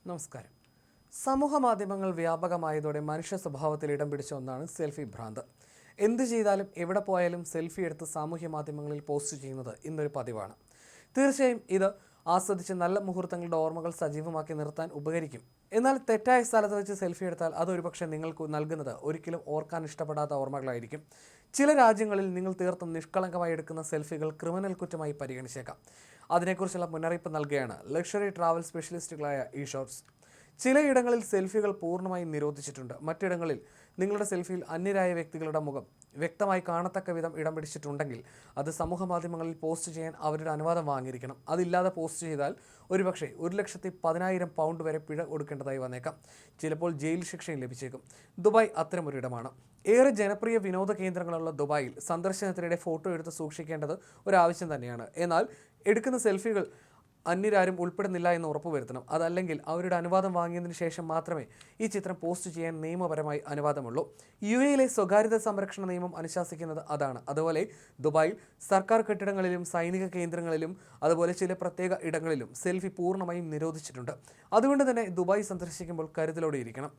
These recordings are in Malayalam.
നമസ്കാരം. സമൂഹ മാധ്യമങ്ങൾ വ്യാപകമായതോടെ മനുഷ്യ സ്വഭാവത്തിൽ ഇടം പിടിച്ച ഒന്നാണ് സെൽഫി ഭ്രാന്ത്. എന്ത് ചെയ്താലും എവിടെ പോയാലും സെൽഫി എടുത്ത് സാമൂഹ്യ മാധ്യമങ്ങളിൽ പോസ്റ്റ് ചെയ്യുന്നത് ഇന്നൊരു പതിവാണ്. തീർച്ചയായും ഇത് ആസ്വദിച്ച് നല്ല മുഹൂർത്തങ്ങളുടെ ഓർമ്മകൾ സജീവമാക്കി നിർത്താൻ ഉപകരിക്കും. എന്നാൽ തെറ്റായ സ്ഥലത്ത് വെച്ച് സെൽഫി എടുത്താൽ അതൊരുപക്ഷെ നിങ്ങൾക്ക് നൽകുന്നത് ഒരിക്കലും ഓർക്കാൻ ഇഷ്ടപ്പെടാത്ത ഓർമ്മകളായിരിക്കും. ചില രാജ്യങ്ങളിൽ നിങ്ങൾ തീർത്തും നിഷ്കളങ്കമായി എടുക്കുന്ന സെൽഫികൾ ക്രിമിനൽ കുറ്റമായി പരിഗണിച്ചേക്കാം. അതിനെക്കുറിച്ചുള്ള മുന്നറിയിപ്പ് നൽകുകയാണ് ലക്ഷറി ട്രാവൽ സ്പെഷ്യലിസ്റ്റുകളായ ഇഷോർട്സ്. ചിലയിടങ്ങളിൽ സെൽഫികൾ പൂർണ്ണമായും നിരോധിച്ചിട്ടുണ്ട്. മറ്റിടങ്ങളിൽ നിങ്ങളുടെ സെൽഫിയിൽ അന്യരായ വ്യക്തികളുടെ മുഖം വ്യക്തമായി കാണത്തക്ക വിധം ഇടം പിടിച്ചിട്ടുണ്ടെങ്കിൽ അത് സമൂഹ മാധ്യമങ്ങളിൽ പോസ്റ്റ് ചെയ്യാൻ അവരുടെ അനുവാദം വാങ്ങിയിരിക്കണം. അതില്ലാതെ പോസ്റ്റ് ചെയ്താൽ ഒരുപക്ഷെ 1,10,000 പൗണ്ട് വരെ പിഴ കൊടുക്കേണ്ടതായി വന്നേക്കാം. ചിലപ്പോൾ ജയിൽ ശിക്ഷയും ലഭിച്ചേക്കും. ദുബായ് അത്തരമൊരിടമാണ്. ഏറെ ജനപ്രിയ വിനോദ കേന്ദ്രങ്ങളുള്ള ദുബായിൽ സന്ദർശനത്തിനിടെ ഫോട്ടോ എടുത്ത് സൂക്ഷിക്കേണ്ടത് ഒരാവശ്യം തന്നെയാണ്. എന്നാൽ എടുക്കുന്ന സെൽഫികൾ അന്യരാരും ഉൾപ്പെടുന്നില്ല എന്ന് ഉറപ്പുവരുത്തണം. അതല്ലെങ്കിൽ അവരുടെ അനുവാദം വാങ്ങിയതിന് ശേഷം മാത്രമേ ഈ ചിത്രം പോസ്റ്റ് ചെയ്യാൻ നിയമപരമായി അനുവാദമുള്ളൂ. യുഎയിലെ സ്വകാര്യത സംരക്ഷണ നിയമം അനുശാസിക്കുന്നത് അതാണ്. അതുപോലെ ദുബായിൽ സർക്കാർ കെട്ടിടങ്ങളിലും സൈനിക കേന്ദ്രങ്ങളിലും അതുപോലെ ചില പ്രത്യേക ഇടങ്ങളിലും സെൽഫി പൂർണ്ണമായും നിരോധിച്ചിട്ടുണ്ട്. അതുകൊണ്ട് തന്നെ ദുബായ് സന്ദർശിക്കുമ്പോൾ കരുതലോടെ ഇരിക്കണം.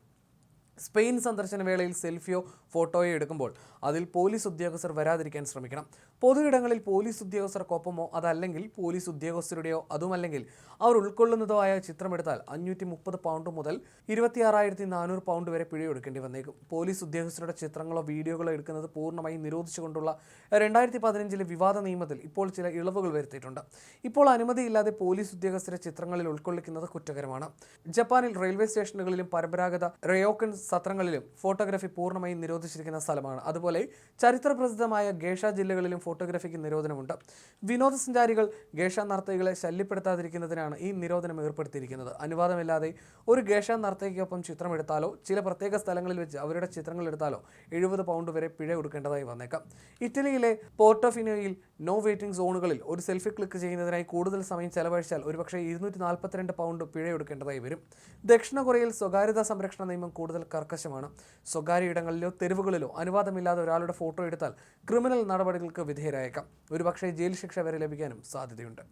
സ്പെയിൻ സന്ദർശന വേളയിൽ സെൽഫിയോ ഫോട്ടോയോ എടുക്കുമ്പോൾ അതിൽ പോലീസ് ഉദ്യോഗസ്ഥർ വരാതിരിക്കാൻ ശ്രമിക്കണം. പൊതു ഇടങ്ങളിൽ പോലീസ് ഉദ്യോഗസ്ഥർക്കൊപ്പമോ അതല്ലെങ്കിൽ പോലീസ് ഉദ്യോഗസ്ഥരുടെയോ അതുമല്ലെങ്കിൽ അവർ ഉൾക്കൊള്ളുന്നതോ ആയ ചിത്രമെടുത്താൽ 530 പൗണ്ട് മുതൽ 26,400 പൗണ്ട് വരെ പിഴയൊടുക്കേണ്ടി വന്നേക്കും. പോലീസ് ഉദ്യോഗസ്ഥരുടെ ചിത്രങ്ങളോ വീഡിയോകളോ എടുക്കുന്നത് പൂർണ്ണമായും നിരോധിച്ചുകൊണ്ടുള്ള 2015 വിവാദ നിയമത്തിൽ ഇപ്പോൾ ചില ഇളവുകൾ വരുത്തിയിട്ടുണ്ട്. ഇപ്പോൾ അനുമതിയില്ലാതെ പോലീസ് ഉദ്യോഗസ്ഥരെ ചിത്രങ്ങളിൽ ഉൾക്കൊള്ളിക്കുന്നത് കുറ്റകരമാണ്. ജപ്പാനിൽ റെയിൽവേ സ്റ്റേഷനുകളിലും പരമ്പരാഗത റയോക്കൻ സത്രങ്ങളിലും ഫോട്ടോഗ്രാഫി പൂർണ്ണമായും നിരോധിച്ചിരിക്കുന്ന സ്ഥലമാണ്. അതുപോലെ ചരിത്ര പ്രസിദ്ധമായ ഗേഷ ജില്ലകളിലും ഫോട്ടോഗ്രാഫിക്ക് നിരോധനമുണ്ട്. വിനോദസഞ്ചാരികൾ ഗേഷ നർത്തകികളെ ശല്യപ്പെടുത്താതിരിക്കുന്നതിനാണ് ഈ നിരോധനം ഏർപ്പെടുത്തിയിരിക്കുന്നത്. അനുവാദമില്ലാതെ ഒരു ഗേഷ നർത്തകിക്കൊപ്പം ചിത്രമെടുത്താലോ ചില പ്രത്യേക സ്ഥലങ്ങളിൽ വെച്ച് അവരുടെ ചിത്രങ്ങൾ എടുത്താലോ 70 പൗണ്ട് വരെ പിഴ കൊടുക്കേണ്ടതായി വന്നേക്കാം. ഇറ്റലിയിലെ പോർട്ടോഫിനോയിൽ നോ വെയിറ്റിംഗ് സോണുകളിൽ ഒരു സെൽഫി ക്ലിക്ക് ചെയ്യുന്നതിനായി കൂടുതൽ സമയം ചെലവഴിച്ചാൽ ഒരുപക്ഷെ 242 പൗണ്ട് പിഴയൊടുക്കേണ്ടതായി വരും. ദക്ഷിണ കൊറിയയിൽ സ്വകാര്യതാ സംരക്ഷണ നിയമം കൂടുതൽ കർക്കശമാണ്. സ്വകാര്യ ഇടങ്ങളിലോ തെരുവുകളിലോ അനുവാദമില്ലാതെ ഒരാളുടെ ഫോട്ടോ എടുത്താൽ ക്രിമിനൽ നടപടികൾക്ക് വിധേയരായേക്കാം. ഒരുപക്ഷെ ജയിൽ ശിക്ഷ വരെ ലഭിക്കാനും സാധ്യതയുണ്ട്.